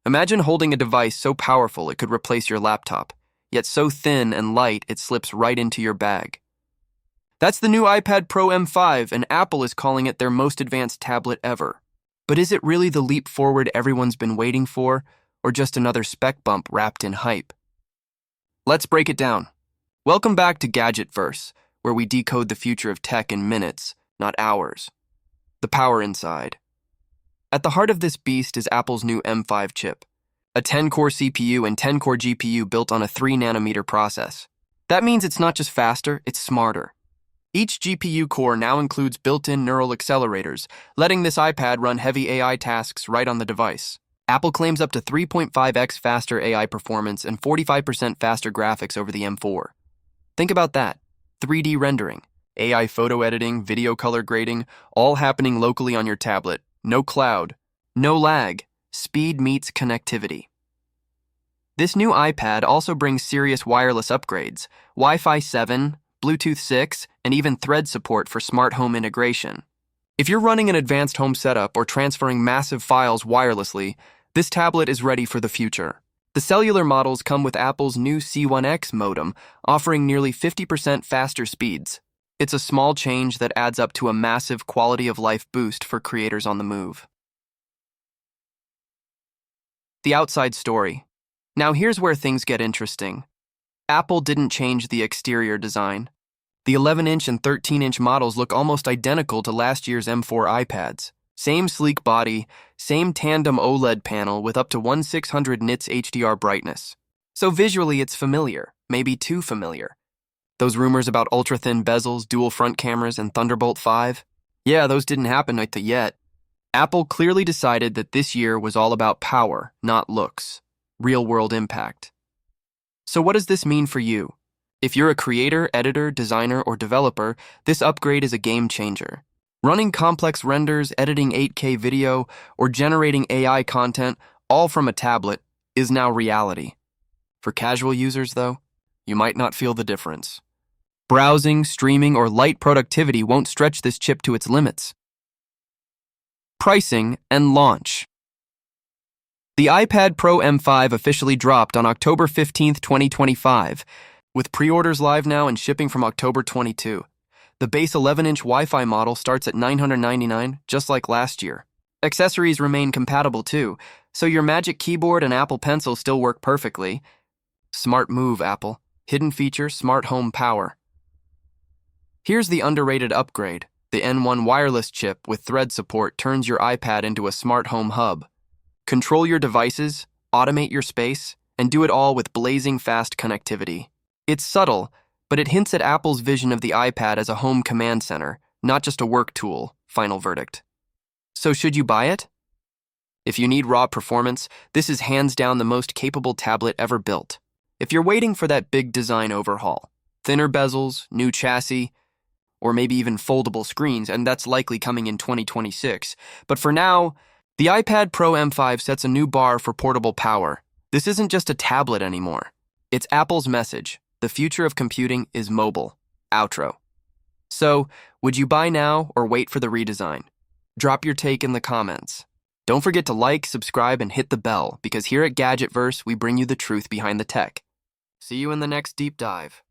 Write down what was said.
Imagine holding a device so powerful it could replace your laptop, yet so thin and light it slips right into your bag. That's the new iPad Pro M5, and Apple is calling it their most advanced tablet ever. But is it really the leap forward everyone's been waiting for, or just another spec bump wrapped in hype? Let's break it down. Welcome back to GadgetVerse, where we decode the future of tech in minutes, not hours. The power inside. At the heart of this beast is Apple's new M5 chip, a 10-core CPU and 10-core GPU built on a 3-nanometer process. That means it's not just faster, it's smarter. Each GPU core now includes built-in neural accelerators, letting this iPad run heavy AI tasks right on the device. Apple claims up to 3.5x faster AI performance and 45% faster graphics over the M4. Think about that. 3D rendering, AI photo editing, video color grading, all happening locally on your tablet. No cloud, no lag. Speed meets connectivity. This new iPad also brings serious wireless upgrades, Wi-Fi 7, Bluetooth 6, and even Thread support for smart home integration. If you're running an advanced home setup or transferring massive files wirelessly, this tablet is ready for the future. The cellular models come with Apple's new C1X modem, offering nearly 50% faster speeds. It's a small change that adds up to a massive quality-of-life boost for creators on the move. The outside story. Now here's where things get interesting. Apple didn't change the exterior design. The 11-inch and 13-inch models look almost identical to last year's M4 iPads. Same sleek body, same tandem OLED panel with up to 1600 nits HDR brightness. So visually it's familiar, maybe too familiar. Those rumors about ultra-thin bezels, dual front cameras, and Thunderbolt 5? Yeah, those didn't happen yet. Apple clearly decided that this year was all about power, not looks. Real-world impact. So what does this mean for you? If you're a creator, editor, designer, or developer, this upgrade is a game changer. Running complex renders, editing 8K video, or generating AI content, all from a tablet, is now reality. For casual users, though, you might not feel the difference. Browsing, streaming, or light productivity won't stretch this chip to its limits. Pricing and launch. The iPad Pro M5 officially dropped on October 15, 2025, with pre-orders live now and shipping from October 22. The base 11-inch Wi-Fi model starts at $999, just like last year. Accessories remain compatible too, so your Magic Keyboard and Apple Pencil still work perfectly. Smart move, Apple. Hidden feature, smart home power. Here's the underrated upgrade. The N1 wireless chip with Thread support turns your iPad into a smart home hub. Control your devices, automate your space, and do it all with blazing fast connectivity. It's subtle, but it hints at Apple's vision of the iPad as a home command center, not just a work tool. Final verdict. So should you buy it? If you need raw performance, this is hands down the most capable tablet ever built. If you're waiting for that big design overhaul, thinner bezels, new chassis, or maybe even foldable screens, and that's likely coming in 2026. But for now, the iPad Pro M5 sets a new bar for portable power. This isn't just a tablet anymore. It's Apple's message. The future of computing is mobile. Outro. So, would you buy now or wait for the redesign? Drop your take in the comments. Don't forget to like, subscribe, and hit the bell, because here at GadgetVerse, we bring you the truth behind the tech. See you in the next deep dive.